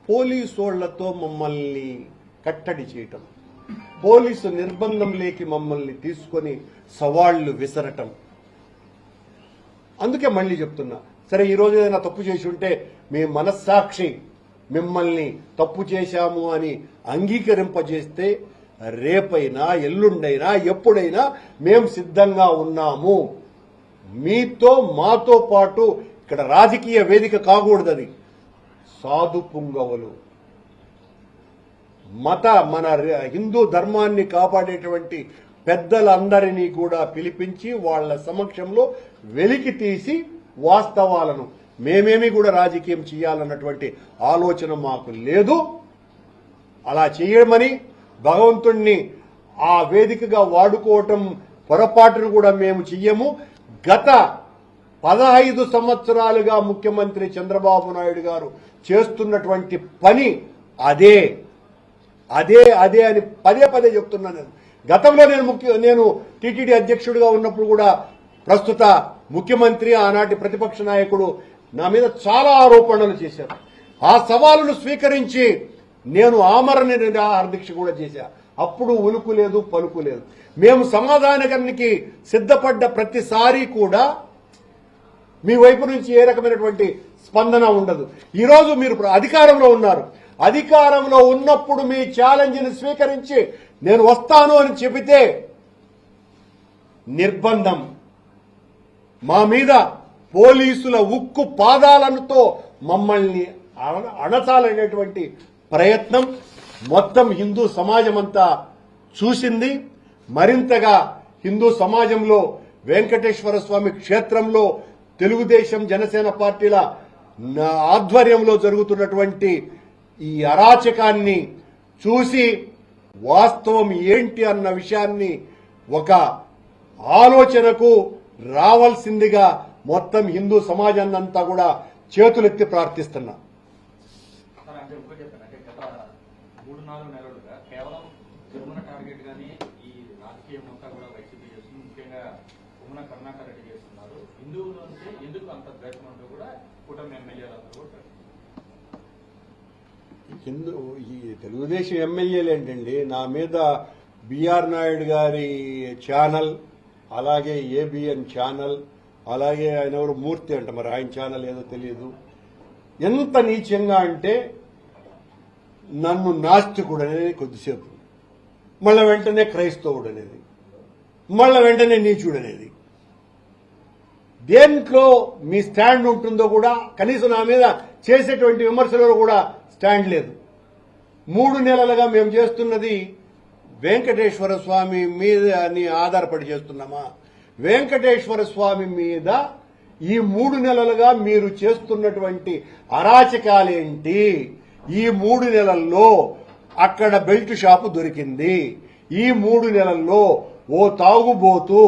పోలీసోళ్లతో మమ్మల్ని కట్టడి చేయటం, పోలీసు నిర్బంధంలోకి మమ్మల్ని తీసుకొని సవాళ్లు విసరటం. అందుకే మళ్ళీ చెప్తున్నా, సరే ఈరోజు ఏదైనా తప్పు చేసి ఉంటే మీ మనస్సాక్షి మిమ్మల్ని తప్పు చేశాము అని అంగీకరింపజేస్తే రేపైనా ఎల్లుండైనా ఎప్పుడైనా మేం సిద్ధంగా ఉన్నాము. మీతో మాతో పాటు ఇక్కడ రాజకీయ వేదిక కాకూడదని సాధు పుంగవులు, మన హిందూ ధర్మాన్ని కాపాడేటువంటి పెద్దలందరినీ కూడా పిలిపించి వాళ్ల సమక్షంలో వెలికి తీసి వాస్తవాలను మేమేమి కూడా రాజకీయం చేయాలన్నటువంటి ఆలోచన మాకు లేదు. అలా చేయమని భగవంతుణ్ణి ఆ వేదికగా వాడుకోవటం పొరపాటును కూడా మేము చెయ్యము. గత 15 సంవత్సరాలుగా ముఖ్యమంత్రి చంద్రబాబు నాయుడు గారు చేస్తున్నటువంటి పని అదే అదే అదే అని పదే పదే చెప్తున్నాను. గతంలో నేను టీటీడీ అధ్యక్షుడిగా ఉన్నప్పుడు కూడా ప్రస్తుత ముఖ్యమంత్రి ఆనాటి ప్రతిపక్ష నాయకుడు నా మీద చాలా ఆరోపణలు చేశారు. ఆ సవాలును స్వీకరించి నేను ఆమరణ నిరాహార దీక్ష కూడా చేశా. అప్పుడు ఉలుకు లేదు పలుకు లేదు. మేము సమాధానానికి సిద్ధపడ్డ ప్రతిసారి కూడా మీ వైపు నుంచి ఏ రకమైనటువంటి స్పందన ఉండదు. ఈరోజు మీరు అధికారంలో ఉన్నారు. అధికారంలో ఉన్నప్పుడు మీ ఛాలెంజ్ని స్వీకరించి నేను వస్తాను అని చెబితే నిర్బంధం, మా మీద పోలీసుల ఉక్కు పాదాలతో మమ్మల్ని అణచాలనేటువంటి ప్రయత్నం మొత్తం హిందూ సమాజం అంతా చూసింది. మరింతగా హిందూ సమాజంలో వెంకటేశ్వర స్వామి క్షేత్రంలో తెలుగుదేశం జనసేన పార్టీల ఆధ్వర్యంలో జరుగుతున్నటువంటి ఈ అరాచకాన్ని చూసి వాస్తవం ఏంటి అన్న విషయాన్ని ఒక ఆలోచనకు రావాల్సిందిగా మొత్తం హిందూ సమాజాన్నంతా కూడా చేతులెత్తి ప్రార్థిస్తున్నా. ఈ తెలుగుదేశం ఎమ్మెల్యేలు ఏంటండి, నా మీద బిఆర్ నాయుడు గారి ఛానల్, అలాగే ఏబిఎన్ ఛానల్, అలాగే ఆయన ఎవరు మూర్తి అంట, మరి ఆయన ఛానల్ ఏదో తెలియదు, ఎంత నీచంగా అంటే నన్ను నాస్తికుడు అనేది కొద్దిసేపు, మళ్ళీ వెంటనే క్రైస్తవుడు అనేది, మళ్ళీ వెంటనే నీచుడు అనేది. దేంట్లో మీ స్టాండ్ ఉంటుందో కూడా కనీసం నా మీద చేసేటువంటి విమర్శలలో కూడా స్టాండ్ లేదు. 3 నెలలుగా మేము చేస్తున్నది వెంకటేశ్వర స్వామి మీద ఆధారపడి చేస్తున్నామా? వెంకటేశ్వర స్వామి మీద ఈ 3 నెలలుగా మీరు చేస్తున్నటువంటి అరాచకాలేంటి? ఈ 3 నెలల్లో అక్కడ బెల్ట్ షాపు దొరికింది. ఈ 3 నెలల్లో ఓ తాగుబోతూ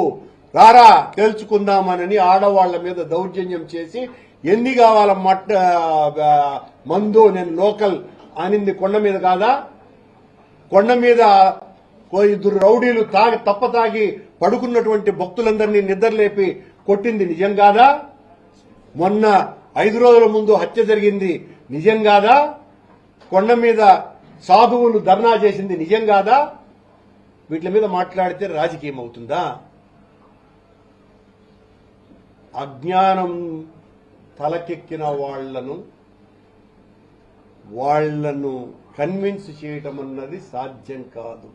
రారా తేల్చుకుందామనని ఆడవాళ్ల మీద దౌర్జన్యం చేసి ఎన్ని కావాల మందు నేను లోకల్ అనింది కొండ మీద కాదా? కొండ మీద 2 రౌడీలు తాగి పడుకున్నటువంటి భక్తులందరినీ నిద్రలేపి కొట్టింది నిజం కాదా? మొన్న 5 రోజుల ముందు హత్య జరిగింది నిజం కాదా? కొండ మీద సాధువులు ధర్నా చేసింది నిజం కాదా? వీటి మీద మాట్లాడితే రాజకీయం అవుతుందా? అజ్ఞానం తలకెక్కిన వాళ్లను కన్విన్స్ చేయటం అన్నది సాధ్యం కాదు.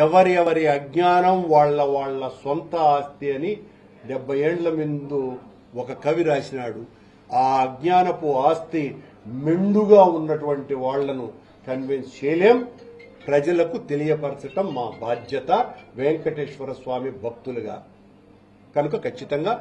ఎవరి అజ్ఞానం వాళ్ళ సొంత ఆస్తి అని 70 ఏళ్ల ముందు ఒక కవి రాసినాడు. ఆ అజ్ఞానపు ఆస్తి మెండుగా ఉన్నటువంటి వాళ్లను కన్విన్స్ చేయలేం. ప్రజలకు తెలియపరచటం మా బాధ్యత వెంకటేశ్వర స్వామి భక్తులుగా. కనుక ఖచ్చితంగా